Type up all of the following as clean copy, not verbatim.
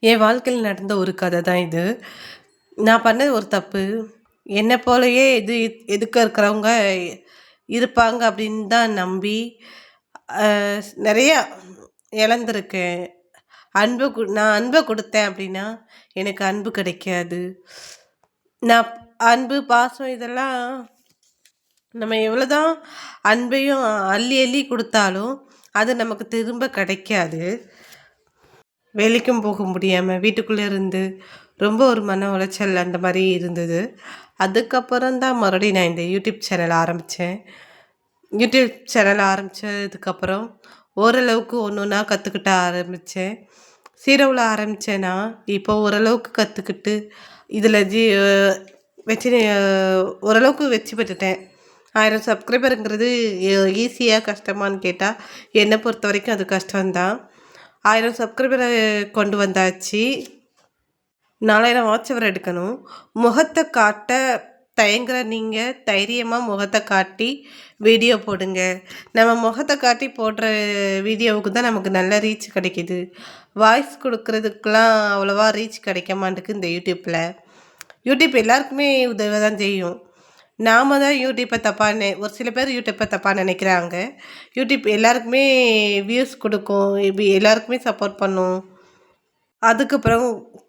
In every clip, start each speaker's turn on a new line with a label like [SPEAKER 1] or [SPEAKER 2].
[SPEAKER 1] என் வாழ்க்கையில் நடந்த ஒரு கதை தான் இது. நான் பண்ணது ஒரு தப்பு. என்ன போலயே எதுக்க இருக்கிறவங்க இருப்பாங்க அப்படின்னு தான் நம்பி, அ நெறையா இழந்திருக்கேன். நான் அன்ப குடுத்தேன் அப்படின்னா, எனக்கு அன்பு கிடைக்காது. நான் அன்பு, பாசம் இதெல்லாம் நம்ம எவ்வளோதான் அன்பையும் அள்ளி அள்ளி குடுத்தாலும், அது நமக்கு திரும்ப கிடைக்காது. வேலைக்கும் போக முடியாம, வீட்டுக்குள்ளே இருந்து ரொம்ப ஒரு மன உளைச்சல் அந்த மாரி இருந்தது. அதுக்கப்புறம் தான் மறுபடியும் நான் இந்த யூடியூப் சேனல் ஆரம்பிச்சேன். யூடியூப் சேனல் ஆரம்பிச்சதுக்கப்புறம் ஓரளவுக்கு ஒண்ணு ஒண்ணா கத்துக்கிட்ட ஆரம்பிச்சேன். 0ல ஆரம்பிச்சேன்னா, இப்போ ஓரளவுக்கு கத்துக்கிட்டு, இதில வச்சு ஓரளவுக்கு வெற்றி பெற்றுட்டேன். 1000 சப்ஸ்கிரைபருங்கிறது ஈஸியா, கஷ்டமான்னு கேட்டா, என்ன பொறுத்தவரைக்கும் அது கஷ்டம் தான். 1000 சப்ஸ்கிரைபரை கொண்டு வந்தாச்சு. 4000 வாட்ச் ஹவர் எடுக்கணும். முகத்தை காட்ட தயங்குற நீங்கள் தைரியமாக முகத்தை காட்டி வீடியோ போடுங்க. நம்ம முகத்தை காட்டி போடுற வீடியோவுக்கு தான் நமக்கு நல்ல ரீச் கிடைக்கிது. வாய்ஸ் கொடுக்கறதுக்கெலாம் அவ்வளோவா ரீச் கிடைக்க மாட்டேங்குது இந்த யூடியூப்பில். யூடியூப் எல்லாருக்குமே உதவ தான் செய்யும். நாம தான் யூடியூப்பை தப்பாக ஒரு சில பேர் யூடியூப்பை தப்பாக நினைக்கிறாங்க. யூடியூப் எல்லாருக்குமே வியூஸ் கொடுக்கும், எல்லாருக்குமே சப்போர்ட் பண்ணும். அதுக்கப்புறம்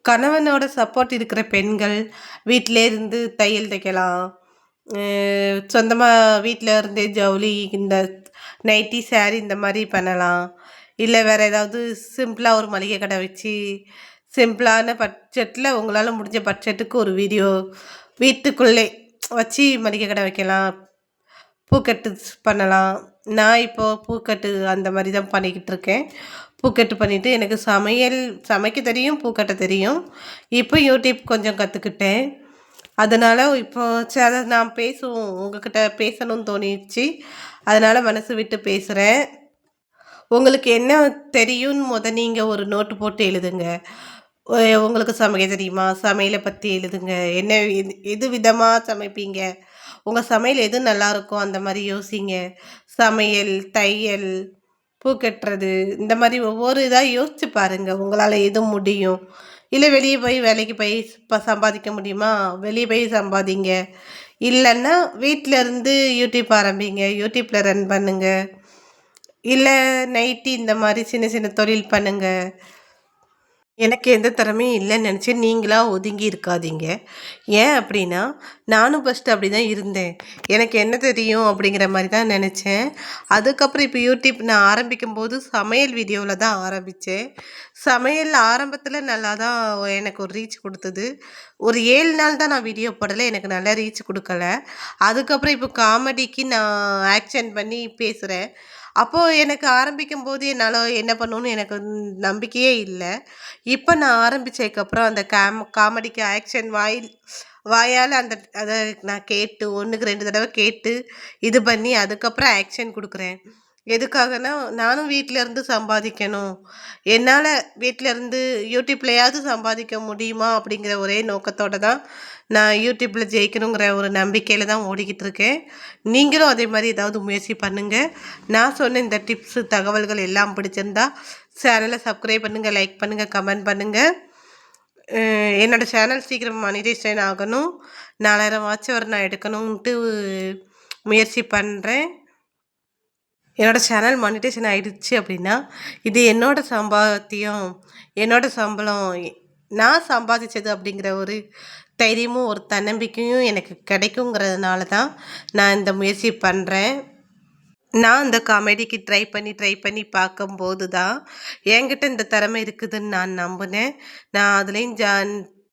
[SPEAKER 1] கணவனோட சப்போர்ட் இருக்கிற பெண்கள் வீட்டிலே இருந்து தையல் தைக்கலாம். சொந்தமாக வீட்டில் இருந்தே ஜவுளி, இந்த நைட்டி, சாரீ இந்த மாதிரி பண்ணலாம். இல்லை வேறு ஏதாவது சிம்பிளாக ஒரு மளிகை கடை வச்சு சிம்பிளான பட்ஜெட்டில் உங்களால் முடிஞ்ச பட்ஜெட்டுக்கு ஒரு வீடியோ வீட்டுக்குள்ளே வச்சு மளிகை கடை வைக்கலாம். பூக்கட்டு பண்ணலாம். நான் இப்போது பூக்கட்டு அந்த மாதிரி தான் பண்ணிக்கிட்டு இருக்கேன். பூக்கட்டு பண்ணிவிட்டு எனக்கு சமைக்க தெரியும், பூக்கட்ட தெரியும். இப்போ யூடியூப் கொஞ்சம் கற்றுக்கிட்டேன். அதனால் இப்போ சரி நான் உங்ககிட்ட பேசணும்னு தோணிடுச்சு. அதனால் மனசு விட்டு பேசுகிறேன். உங்களுக்கு என்ன தெரியும்னு நீங்கள் ஒரு நோட்டு போட்டு எழுதுங்க. உங்களுக்கு சமைக்க தெரியுமா? சமையலை பற்றி எழுதுங்க. என்ன எது விதமாக சமைப்பீங்க? உங்கள் சமையல் எது நல்லாயிருக்கும் அந்த மாதிரி யோசிங்க. சமையல், தையல், பூ கட்டுறது இந்த மாதிரி ஒவ்வொரு இதாக யோசிச்சு பாருங்கள். உங்களால் எது முடியும்? இல்லை வெளியே போய் வேலைக்கு போய் சம்பாதிக்க முடியுமா? வெளியே போய் சம்பாதிங்க. இல்லைன்னா வீட்டில் இருந்து யூடியூப் ஆரம்பிங்க. யூடியூப்பில் ரன் பண்ணுங்கள். இல்லை நைட்டி இந்த மாதிரி சின்ன சின்ன தொழில் பண்ணுங்கள். எனக்கு எந்த திறமையும் இல்லைன்னு நினச்சி நீங்களா ஒதுங்கி இருக்காதீங்க. ஏன் அப்படின்னா, நானும் ஃபஸ்ட்டு அப்படி தான் இருந்தேன். எனக்கு என்ன தெரியும் அப்படிங்கிற மாதிரி தான் நினச்சேன். அதுக்கப்புறம் இப்போ யூடியூப் நான் ஆரம்பிக்கும்போது சமையல் வீடியோவில் தான் ஆரம்பித்தேன். சமையல் ஆரம்பத்தில் நல்லா தான் எனக்கு ஒரு ரீச் கொடுத்தது. ஒரு 7 நாள் தான் நான் வீடியோ போடலை, எனக்கு நல்லா ரீச் கொடுக்கல. அதுக்கப்புறம் இப்போ காமெடிக்கு நான் ஆக்ஷன் பண்ணி பேசுகிறேன். அப்போது எனக்கு ஆரம்பிக்கும்போது என்னால் என்ன பண்ணணும்னு எனக்கு நம்பிக்கையே இல்லை. இப்போ நான் ஆரம்பித்ததுக்கப்புறம் அந்த காமெடிக்கு ஆக்ஷன் வாயால் அதை நான் கேட்டு 1க்கு 2 தடவை கேட்டு இது பண்ணி அதுக்கப்புறம் ஆக்ஷன் கொடுக்குறேன். எதுக்காகனா, நானும் வீட்டில் இருந்து சம்பாதிக்கணும். என்னால் வீட்டில் இருந்து யூடியூப்லையாவது சம்பாதிக்க முடியுமா அப்படிங்கிற ஒரே நோக்கத்தோடு தான் நான் யூடியூப்பில் ஜெயிக்கணுங்கிற ஒரு நம்பிக்கையில் தான் ஓடிக்கிட்டு இருக்கேன். நீங்களும் அதே மாதிரி ஏதாவது முயற்சி பண்ணுங்கள். நான் சொன்ன இந்த டிப்ஸு, தகவல்கள் எல்லாம் பிடிச்சிருந்தா சேனலை சப்ஸ்கிரைப் பண்ணுங்கள், லைக் பண்ணுங்கள், கமெண்ட் பண்ணுங்கள். என்னோடய சேனல் சீக்கிரம் மானிடைசேஷன் ஆகணும். 4000 வாட்ச் ஹவர் நான் எடுக்கணுன்ட்டு முயற்சி பண்ணுறேன். என்னோடய சேனல் மானிடைசேஷன் ஆகிடுச்சு அப்படின்னா, இது என்னோடய சம்பாத்தியம், என்னோடய சம்பளம், நான் சம்பாதிச்சது அப்படிங்கிற ஒரு தைரியமும் ஒரு தன்னம்பிக்கையும் எனக்கு கிடைக்குங்கிறதுனால தான் நான் இந்த முயற்சி பண்ணுறேன். நான் இந்த காமெடிக்கு ட்ரை பண்ணி பார்க்கும்போது தான் என்கிட்ட இந்த திறமை இருக்குதுன்னு நான் நம்பினேன். நான் அதுலேயும்